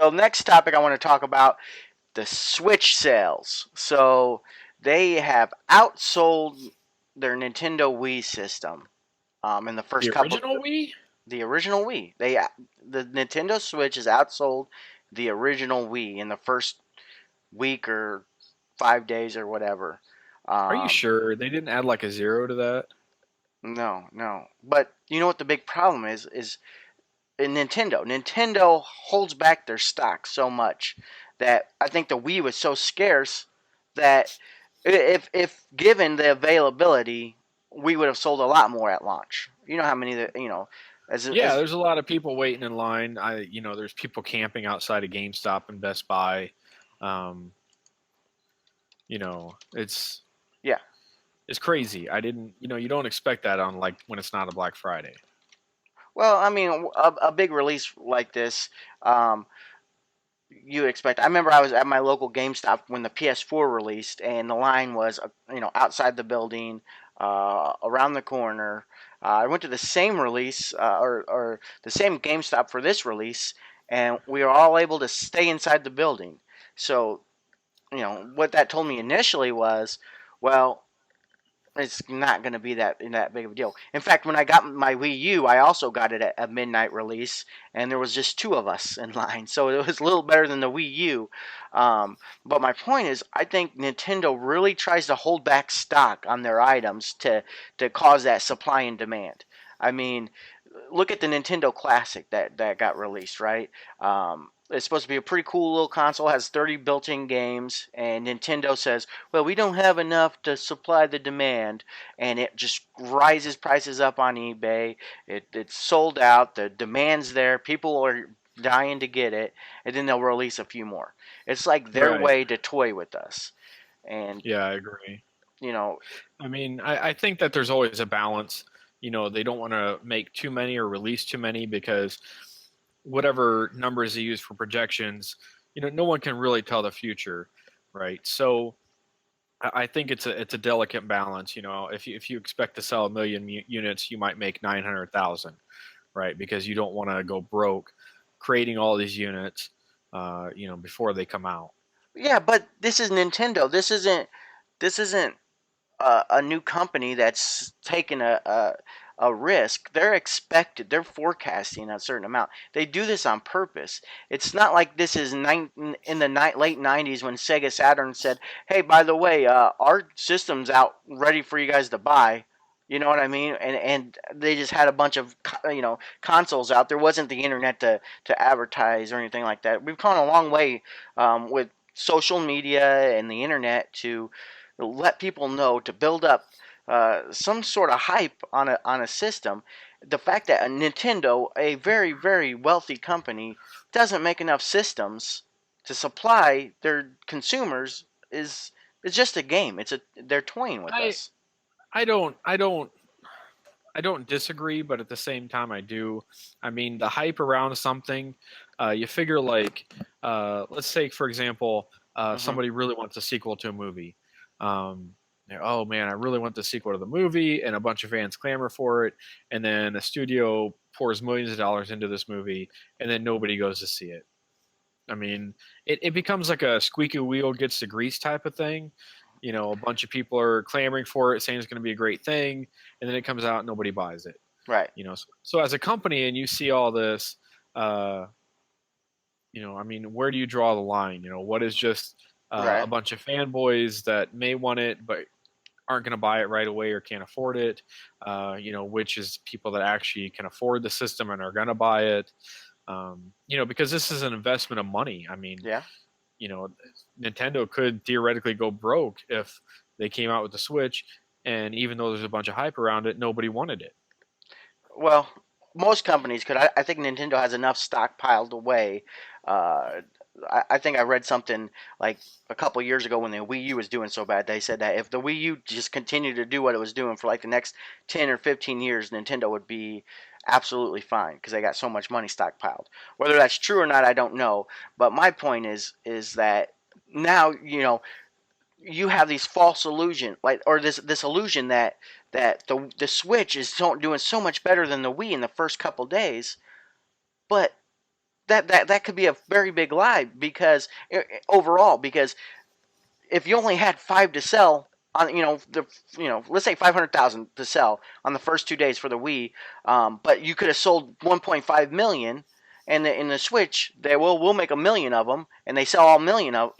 So next topic I want to talk about the Switch sales. So they have outsold their Nintendo Wii system in the The first couple. original Wii? The original Wii. The Nintendo Switch has outsold the original Wii in the first week or 5 days or whatever. Are you Um, sure they didn't add like a zero to that? no, no. But you know what the big problem is? Is in Nintendo. Nintendo holds back their stock so much that I think the Wii was so scarce that if given the availability, we would have sold a lot more at launch. You know how many that Yeah, as there's a lot of people waiting in line. There's people camping outside of GameStop and Best Buy. Um, it's yeah. it's crazy. I didn't, you don't expect that on like when it's not a Black Friday. Well, I mean, a big release like this, um, you expect. I remember I was at my local GameStop when the PS4 released, and the line was outside the building, around the corner. I went to the same release or the same GameStop for this release, and we were all able to stay inside the building. So what that told me initially was, well, it's not going to be that big of a deal. In fact, when I got my Wii U, I also got it at a midnight release, and there was just two of us in line, so it was a little better than the Wii U. But my point is, I think Nintendo really tries to hold back stock on their items to cause that supply and demand. I mean, look at the Nintendo Classic that got released, right? It's supposed to be a pretty cool little console, has 30 built-in games, and Nintendo says, "Well, we don't have enough to supply the demand," and it just rises prices up on eBay. It's sold out. The demand's there. People are dying to get it, and then they'll release a few more. It's like their Right. way to toy with us, and Yeah, I agree. you know, I mean, I think that there's always a balance. They don't want to make too many or release too many because whatever numbers they use for projections, no one can really tell the future, right? So I think it's a delicate balance. If you expect to sell a million units, you might make 900,000, right? Because you don't want to go broke creating all these units, before they come out. yeah. But this is Nintendo. This isn't a new company that's taken a risk. They're expected. They're forecasting a certain amount. They do this on purpose. It's not like this is in the late '90s when Sega Saturn said, "Hey, by the way, our system's out, ready for you guys to buy." You know what I mean? And they just had a bunch of consoles out. There wasn't the internet to advertise or anything like that. We've come a long way with social media and the internet to let people know, to build up some sort of hype on a system. The fact that a Nintendo, a very very wealthy company, doesn't make enough systems to supply their consumers is just a game. They're toying with I us. I don't disagree, but at the same time, I do. I mean, the hype around something, you figure like, let's say for example, Hmm. somebody really wants a sequel to a movie. Um, oh man, I really want the sequel to the movie, and a bunch of fans clamor for it, and then a studio pours millions of dollars into this movie, and then nobody goes to see it. I mean, it becomes like a squeaky wheel gets the grease type of thing. A bunch of people are clamoring for it, saying it's going to be a great thing, and then it comes out and nobody buys it. Right. So as a company, and you see all this, uh, I mean, where do you draw the line? What is just a Right. bunch of fanboys that may want it but aren't going to buy it right away or can't afford it? Which is people that actually can afford the system and are going to buy it. Because this is an investment of money. I mean, Yeah. you know, Nintendo could theoretically go broke if they came out with the Switch, and even though there's a bunch of hype around it, nobody wanted it. Well, most companies could. I think Nintendo has enough stockpiled away. Uh, I think I read something like a couple years ago when the Wii U was doing so bad. They said that if the Wii U just continued to do what it was doing for like the next 10 or 15 years, Nintendo would be absolutely fine because they got so much money stockpiled. Whether that's true or not, I don't know. But my point is that now you have these false illusion, like, or this illusion that the Switch is doing so much better than the Wii in the first couple days, but that could be a very big lie because overall, because if you only had five to sell on, let's say 500,000 to sell on the first 2 days for the Wii, but you could have sold 1.5 million, and in the Switch they we'll make a million of them, and they sell all million of,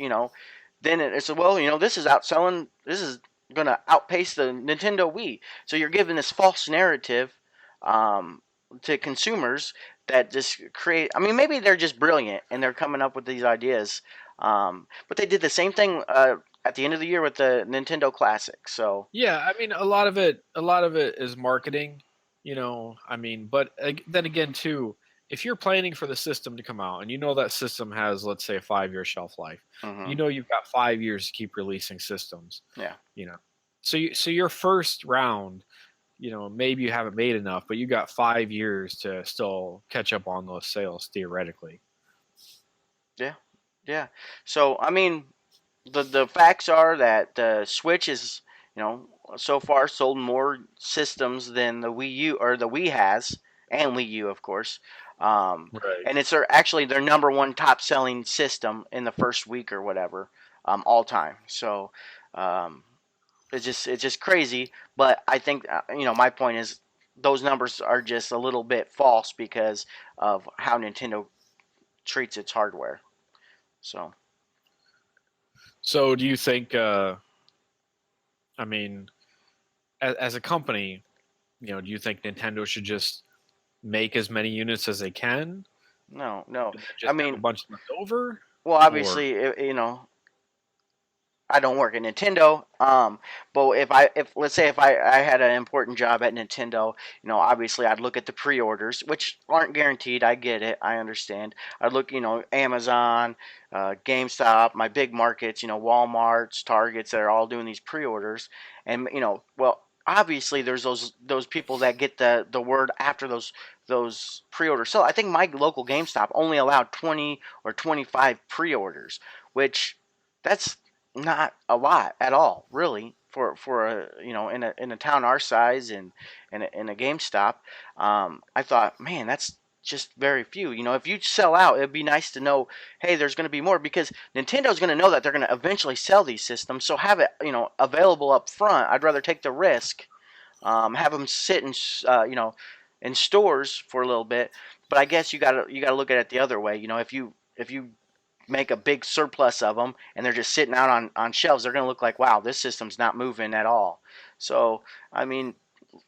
then it's, well, this is outselling, this is going to outpace the Nintendo Wii. So you're giving this false narrative um, to consumers that just create. I mean, maybe they're just brilliant and they're coming up with these ideas. But they did the same thing at the end of the year with the Nintendo Classic. So Yeah, I mean, a lot of it is marketing, you know. I mean, but then again, too, if you're planning for the system to come out and you know that system has, let's say, a 5 year shelf life, hmm you know you've got 5 years to keep releasing systems, yeah, you know. So your first round, you know, maybe you haven't made enough, but you got 5 years to still catch up on those sales theoretically. yeah, yeah. So I mean, the facts are that the Switch is, so far sold more systems than the Wii U, or the Wii has, and Wii U, of course. Um, Right. and it's actually their number one top selling system in the first week or whatever, all time. So um, it's just crazy. But I think my point is those numbers are just a little bit false because of how Nintendo treats its hardware. So. So do you think? I mean, as a company, you know, do you think Nintendo should just make as many units as they can No, no. and then I just have a mean, bunch left over? well, Or obviously, I don't work at Nintendo. But if let's say if I had an important job at Nintendo, obviously I'd look at the pre-orders, which aren't guaranteed. I get it. I understand. I'd look, Amazon, GameStop, my big markets, Walmart's, Targets that are all doing these pre-orders, and well, obviously there's those people that get the word after those pre-orders. So I think my local GameStop only allowed 20 or 25 pre-orders, which that's not a lot at all, really, for a in a town our size and in a GameStop. I thought, man, that's just very few. If you sell out, it'd be nice to know, hey, there's going to be more because Nintendo's going to know that they're going to eventually sell these systems. So have it, available up front. I'd rather take the risk, have them sit in stores for a little bit. But I guess you gotta look at it the other way. If you make a big surplus of them and they're just sitting out on shelves, they're going to look like, wow, this system's not moving at all. So, I mean,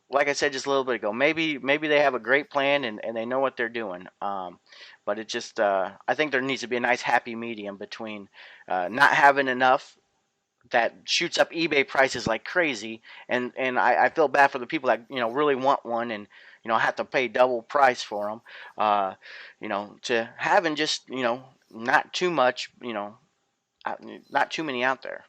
like I said just a little bit ago, maybe they have a great plan and they know what they're doing. But it just, I think there needs to be a nice happy medium between not having enough that shoots up eBay prices like crazy, and I feel bad for the people that really want one and have to pay double price for them, to having just not too much, not too many out there.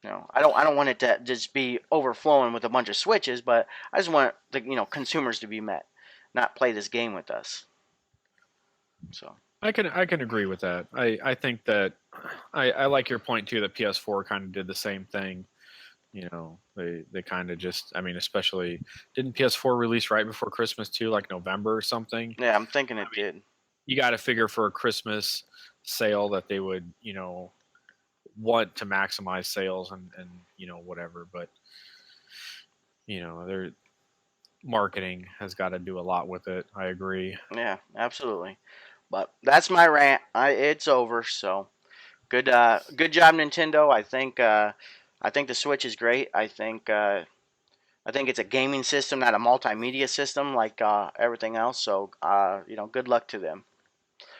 I don't want it to just be overflowing with a bunch of switches, but I just want the consumers to be met, not play this game with us. So I can agree with that. I think that I like your point too that PS4 kind of did the same thing. You know, they kind of just, I mean, especially didn't PS4 release right before Christmas too, like November or something? yeah, I'm thinking I it mean, did. you got to figure for a Christmas sale that they would, you know, want to maximize sales and you know whatever, but you know, their marketing has got to do a lot with it. I agree. Yeah, absolutely. But that's my rant. It's over. So good job, Nintendo. I think the Switch is great. I think it's a gaming system, not a multimedia system like everything else. So good luck to them.